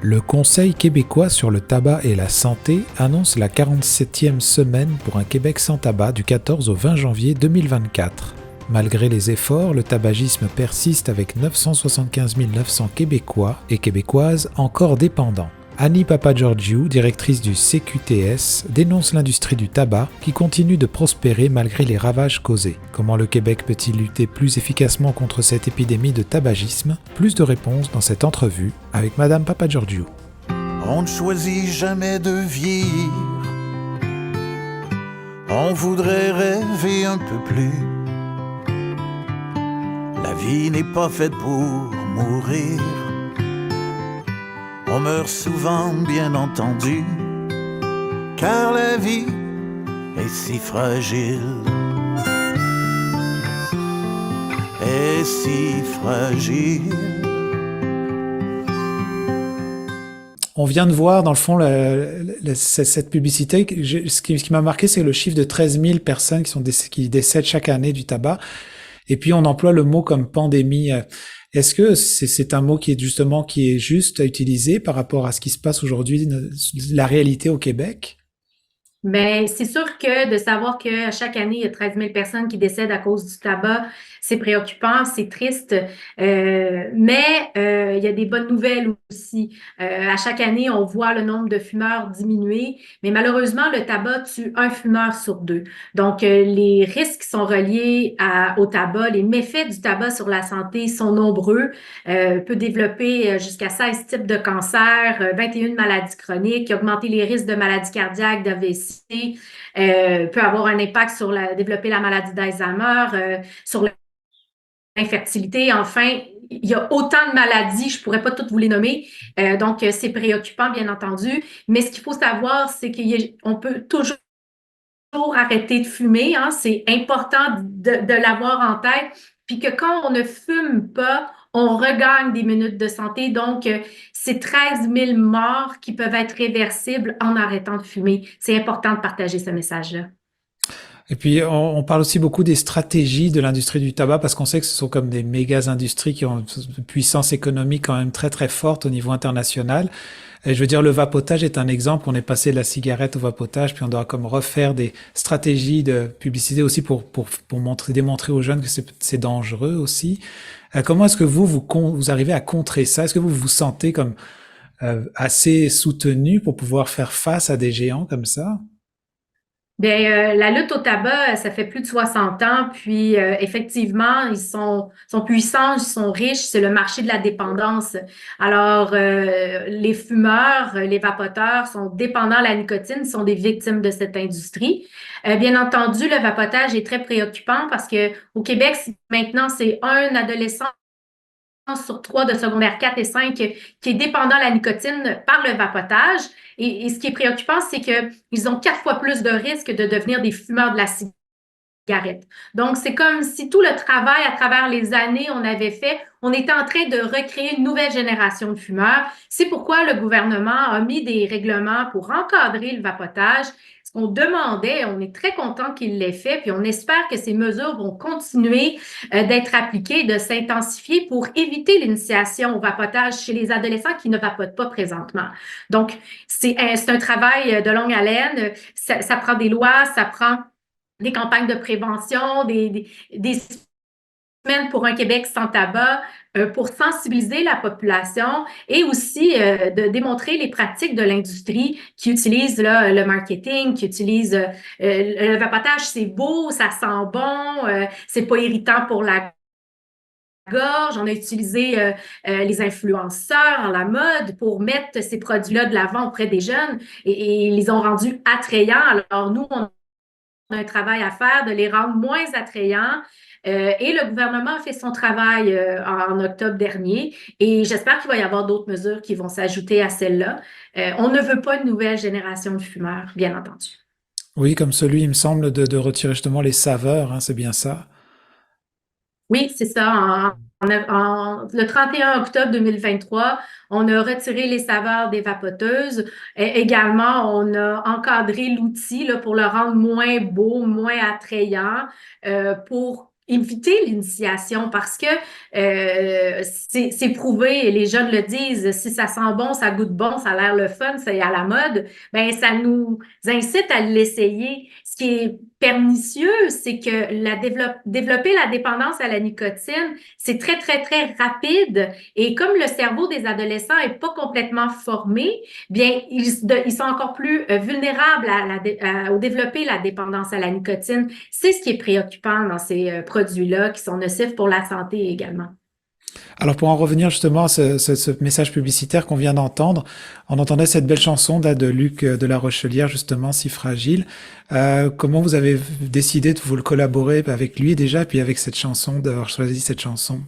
Le Conseil québécois sur le tabac et la santé annonce la 47e semaine pour un Québec sans tabac du 14 au 20 janvier 2024. Malgré les efforts, le tabagisme persiste avec 975 900 Québécois et Québécoises encore dépendants. Annie Papageorgiou, directrice du CQTS, dénonce l'industrie du tabac qui continue de prospérer malgré les ravages causés. Comment le Québec peut-il lutter plus efficacement contre cette épidémie de tabagisme? Plus de réponses dans cette entrevue avec Madame Papageorgiou. On ne choisit jamais de vieillir. On voudrait rêver un peu plus. La vie n'est pas faite pour mourir. On meurt souvent, bien entendu, car la vie est si fragile. Est si fragile. On vient de voir, dans le fond, cette publicité. Ce qui m'a marqué, c'est le chiffre de 13 000 personnes qui décèdent chaque année du tabac. Et puis, on emploie le mot comme pandémie. Est-ce que c'est un mot qui est juste à utiliser par rapport à ce qui se passe aujourd'hui, la réalité au Québec? Mais c'est sûr que de savoir que chaque année, il y a 13 000 personnes qui décèdent à cause du tabac, c'est préoccupant, c'est triste, mais il y a des bonnes nouvelles aussi. À chaque année, on voit le nombre de fumeurs diminuer, mais malheureusement, le tabac tue un fumeur sur deux. Donc, les risques sont reliés au tabac, les méfaits du tabac sur la santé sont nombreux. Peut développer jusqu'à 16 types de cancers, 21 maladies chroniques, augmenter les risques de maladies cardiaques, d'AVC, peut avoir un impact sur développer la maladie d'Alzheimer, sur l'infertilité. Enfin, il y a autant de maladies, je pourrais pas toutes vous les nommer, donc c'est préoccupant, bien entendu. Mais ce qu'il faut savoir, c'est qu'on peut toujours arrêter de fumer, hein, c'est important de l'avoir en tête, puis que quand on ne fume pas, on regagne des minutes de santé. Donc, c'est 13 000 morts qui peuvent être réversibles en arrêtant de fumer. C'est important de partager ce message-là. Et puis, on parle aussi beaucoup des stratégies de l'industrie du tabac parce qu'on sait que ce sont comme des méga industries qui ont une puissance économique quand même très, très forte au niveau international. Et je veux dire, le vapotage est un exemple. On est passé de la cigarette au vapotage, puis on doit comme refaire des stratégies de publicité aussi pour démontrer aux jeunes que c'est dangereux aussi. Comment est-ce que vous arrivez à contrer ça? Est-ce que vous vous sentez comme assez soutenu pour pouvoir faire face à des géants comme ça? Bien, la lutte au tabac, ça fait plus de 60 ans, puis effectivement, ils sont puissants, ils sont riches, c'est le marché de la dépendance. Alors, les fumeurs, les vapoteurs sont dépendants de la nicotine, sont des victimes de cette industrie. Bien entendu, le vapotage est très préoccupant parce que au Québec, maintenant, c'est un adolescent sur 3 de secondaire 4 et 5 qui est dépendant de la nicotine par le vapotage. Et ce qui est préoccupant, c'est qu'ils ont 4 fois plus de risques de devenir des fumeurs de la cigarette. Donc, c'est comme si tout le travail à travers les années on avait fait, on était en train de recréer une nouvelle génération de fumeurs. C'est pourquoi le gouvernement a mis des règlements pour encadrer le vapotage. Ce qu'on demandait, on est très content qu'il l'ait fait, puis on espère que ces mesures vont continuer d'être appliquées, de s'intensifier pour éviter l'initiation au vapotage chez les adolescents qui ne vapotent pas présentement. Donc, c'est un travail de longue haleine. Ça prend des lois, ça prend des campagnes de prévention, des semaines pour un Québec sans tabac, pour sensibiliser la population et aussi de démontrer les pratiques de l'industrie qui utilise là, le marketing, qui utilise le vapotage, c'est beau, ça sent bon, c'est pas irritant pour la gorge. On a utilisé les influenceurs, la mode pour mettre ces produits-là de l'avant auprès des jeunes et ils les ont rendus attrayants. Alors nous, on a un travail à faire de les rendre moins attrayants. Et le gouvernement a fait son travail en octobre dernier et j'espère qu'il va y avoir d'autres mesures qui vont s'ajouter à celles-là. On ne veut pas une nouvelle génération de fumeurs, bien entendu. Oui, comme celui, il me semble, de retirer justement les saveurs, hein, c'est bien ça. Oui, c'est ça. Le 31 octobre 2023, on a retiré les saveurs des vapoteuses. Et également, on a encadré l'outil là, pour le rendre moins beau, moins attrayant, pour éviter l'initiation parce que c'est prouvé et les jeunes le disent, si ça sent bon, ça goûte bon, ça a l'air le fun, c'est à la mode, ben ça nous incite à l'essayer. Ce qui est pernicieux, c'est que développer la dépendance à la nicotine, c'est très, très, très rapide et comme le cerveau des adolescents est pas complètement formé, bien, ils sont encore plus vulnérables au développer la dépendance à la nicotine. C'est ce qui est préoccupant dans ces produits-là qui sont nocifs pour la santé également. Alors pour en revenir justement à ce message publicitaire qu'on vient d'entendre, on entendait cette belle chanson là, de Luc de la Rochelière justement, Si fragile. Comment vous avez décidé de vous le collaborer avec lui déjà, puis avec cette chanson, d'avoir choisi cette chanson?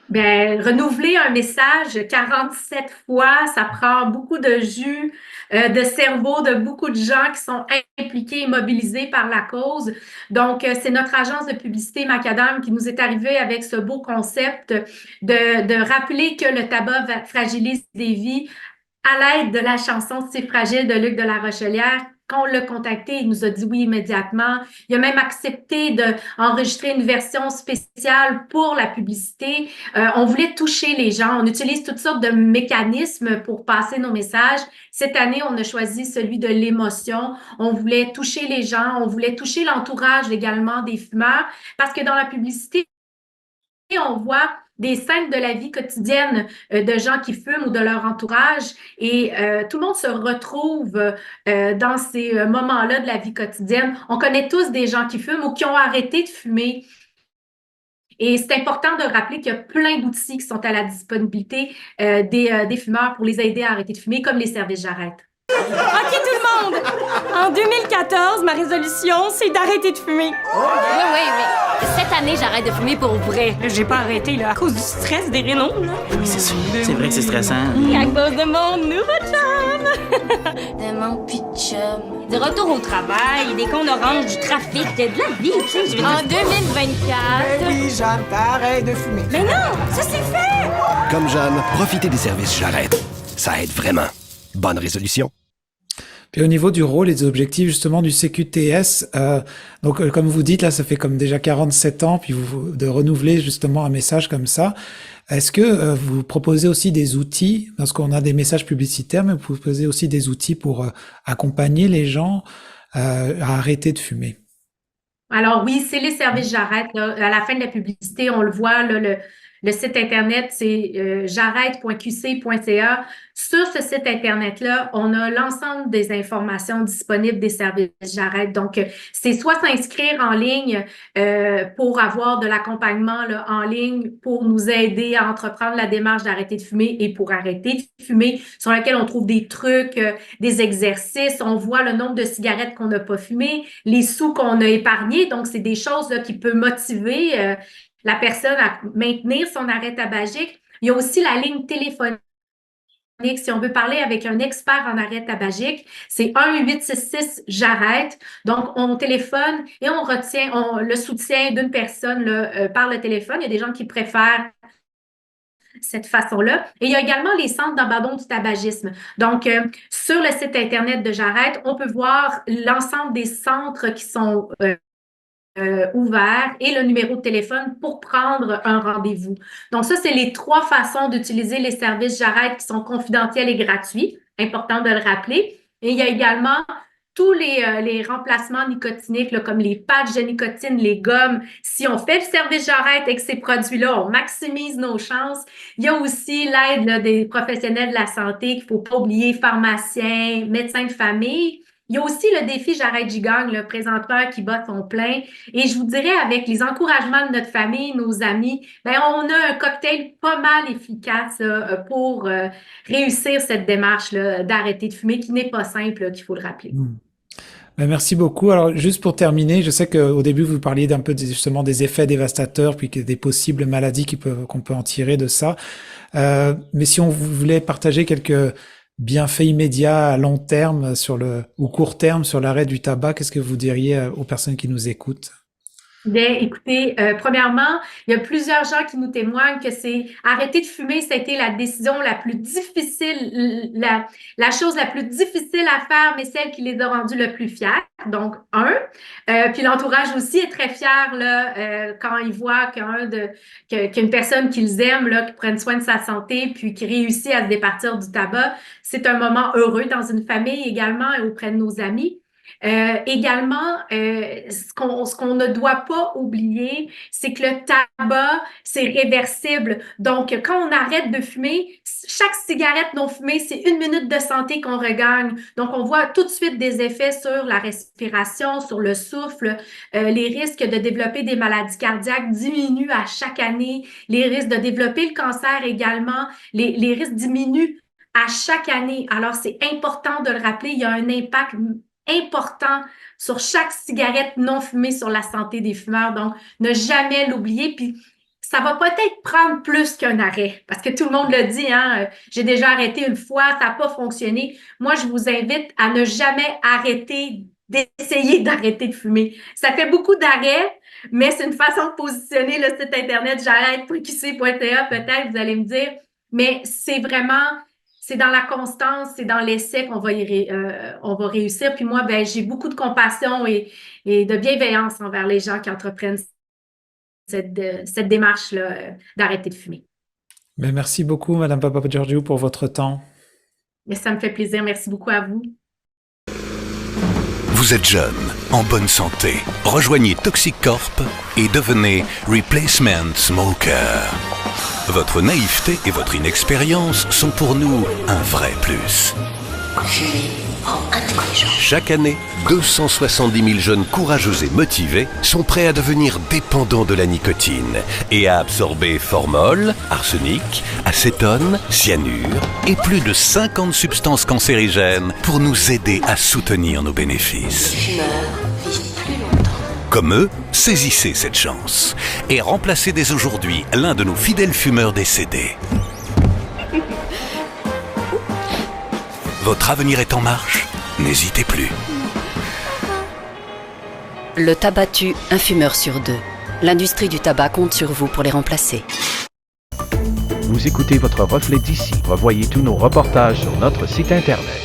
Ben, renouveler un message 47 fois, ça prend beaucoup de jus, de cerveau de beaucoup de gens qui sont impliqués et mobilisés par la cause. Donc, c'est notre agence de publicité Macadam qui nous est arrivé avec ce beau concept de rappeler que le tabac fragilise des vies à l'aide de la chanson Si fragile de Luc de la Rochelière. Quand on l'a contacté, il nous a dit oui immédiatement. Il a même accepté d'enregistrer une version spéciale pour la publicité. On voulait toucher les gens. On utilise toutes sortes de mécanismes pour passer nos messages. Cette année, on a choisi celui de l'émotion. On voulait toucher les gens. On voulait toucher l'entourage également des fumeurs parce que dans la publicité, on voit des scènes de la vie quotidienne de gens qui fument ou de leur entourage et tout le monde se retrouve dans ces moments-là de la vie quotidienne. On connaît tous des gens qui fument ou qui ont arrêté de fumer. Et c'est important de rappeler qu'il y a plein d'outils qui sont à la disponibilité des fumeurs pour les aider à arrêter de fumer, comme les services J'arrête. OK, tout le monde! En 2014, ma résolution, c'est d'arrêter de fumer. Oui, mais cette année, j'arrête de fumer pour vrai. J'ai pas arrêté, là, à cause du stress des rénaux, là. Oui, c'est sûr. C'est vrai que c'est stressant. Et à cause de mon nouveau chum! De mon petit chum. De retour au travail, des cônes oranges, du trafic, de la vie, tu sais. Je veux dire, en 2024... Oui, Jeanne, t'arrêtes de fumer. Mais non, ça c'est fait! Comme Jeanne, profitez des services J'arrête. Ça aide vraiment. Bonne résolution. Puis au niveau du rôle et des objectifs justement du CQTS, donc comme vous dites là, ça fait comme déjà 47 ans, puis de renouveler justement un message comme ça. Est-ce que vous proposez aussi des outils, parce qu'on a des messages publicitaires, mais vous proposez aussi des outils pour accompagner les gens à arrêter de fumer? Alors oui, c'est les services J'arrête. Là. À la fin de la publicité, on le voit, là, le site Internet, c'est j'arrête.qc.ca. Sur ce site Internet-là, on a l'ensemble des informations disponibles des services J'arrête. Donc, c'est soit s'inscrire en ligne pour avoir de l'accompagnement là, en ligne pour nous aider à entreprendre la démarche d'arrêter de fumer et pour arrêter de fumer, sur laquelle on trouve des trucs, des exercices. On voit le nombre de cigarettes qu'on n'a pas fumées, les sous qu'on a épargnés. Donc, c'est des choses là, qui peuvent motiver la personne à maintenir son arrêt tabagique. Il y a aussi la ligne téléphonique. Si on veut parler avec un expert en arrêt tabagique, c'est 1-866-J'arrête. Donc, on téléphone et on retient le soutien d'une personne là, par le téléphone. Il y a des gens qui préfèrent cette façon-là. Et il y a également les centres d'abandon du tabagisme. Donc, sur le site Internet de J'arrête, on peut voir l'ensemble des centres qui sont ouvert et le numéro de téléphone pour prendre un rendez-vous. Donc ça, c'est les 3 façons d'utiliser les services J'arrête qui sont confidentiels et gratuits. Important de le rappeler. Et il y a également tous les remplacements nicotiniques, là, comme les patchs de nicotine, les gommes. Si on fait le service J'arrête avec ces produits-là, on maximise nos chances. Il y a aussi l'aide là, des professionnels de la santé qu'il ne faut pas oublier, pharmaciens, médecins de famille. Il y a aussi le défi J'arrête, j'y gagne, le présenteur qui bat son plein. Et je vous dirais, avec les encouragements de notre famille, nos amis, ben on a un cocktail pas mal efficace là, pour réussir cette démarche-là d'arrêter de fumer, qui n'est pas simple, là, qu'il faut le rappeler. Ben, merci beaucoup. Alors, juste pour terminer, je sais qu'au début, vous parliez d'un peu justement des effets dévastateurs, puis des possibles maladies qu'on peut en tirer de ça. Mais si on voulait partager quelques bienfaits immédiats à long terme ou court terme sur l'arrêt du tabac, qu'est-ce que vous diriez aux personnes qui nous écoutent? Bien, écoutez, premièrement, il y a plusieurs gens qui nous témoignent que c'est arrêter de fumer, ça a été la décision la plus difficile, la chose la plus difficile à faire, mais celle qui les a rendus le plus fiers. Donc, puis l'entourage aussi est très fier là, quand ils voient qu'une personne qu'ils aiment, là, qui prenne soin de sa santé, puis qui réussit à se départir du tabac. C'est un moment heureux dans une famille également et auprès de nos amis. Également, ce qu'on ne doit pas oublier, c'est que le tabac, c'est réversible. Donc, quand on arrête de fumer, chaque cigarette non fumée, c'est 1 minute de santé qu'on regagne. Donc, on voit tout de suite des effets sur la respiration, sur le souffle. Les risques de développer des maladies cardiaques diminuent à chaque année. Les risques de développer le cancer également, les risques diminuent à chaque année. Alors, c'est important de le rappeler, il y a un impact important sur chaque cigarette non fumée sur la santé des fumeurs. Donc, ne jamais l'oublier. Puis, ça va peut-être prendre plus qu'un arrêt, parce que tout le monde le dit, hein, j'ai déjà arrêté une fois, ça n'a pas fonctionné. Moi, je vous invite à ne jamais arrêter d'essayer d'arrêter de fumer. Ça fait beaucoup d'arrêts, mais c'est une façon de positionner le site Internet j'arrête.qc.ca, peut-être, vous allez me dire, mais c'est dans la constance, c'est dans l'essai qu'on va on va réussir. Puis moi, ben, j'ai beaucoup de compassion et de bienveillance envers les gens qui entreprennent cette démarche-là d'arrêter de fumer. Mais merci beaucoup, Madame Papageorgiou, pour votre temps. Mais ça me fait plaisir. Merci beaucoup à vous. Vous êtes jeune, en bonne santé. Rejoignez Toxic Corp et devenez Replacement Smoker. Votre naïveté et votre inexpérience sont pour nous un vrai plus. Chaque année, 270 000 jeunes courageux et motivés sont prêts à devenir dépendants de la nicotine et à absorber formol, arsenic, acétone, cyanure et plus de 50 substances cancérigènes pour nous aider à soutenir nos bénéfices. Comme eux, saisissez cette chance et remplacez dès aujourd'hui l'un de nos fidèles fumeurs décédés. Votre avenir est en marche, n'hésitez plus. Le tabac tue un fumeur sur 2. L'industrie du tabac compte sur vous pour les remplacer. Vous écoutez votre reflet d'ici. Revoyez tous nos reportages sur notre site Internet.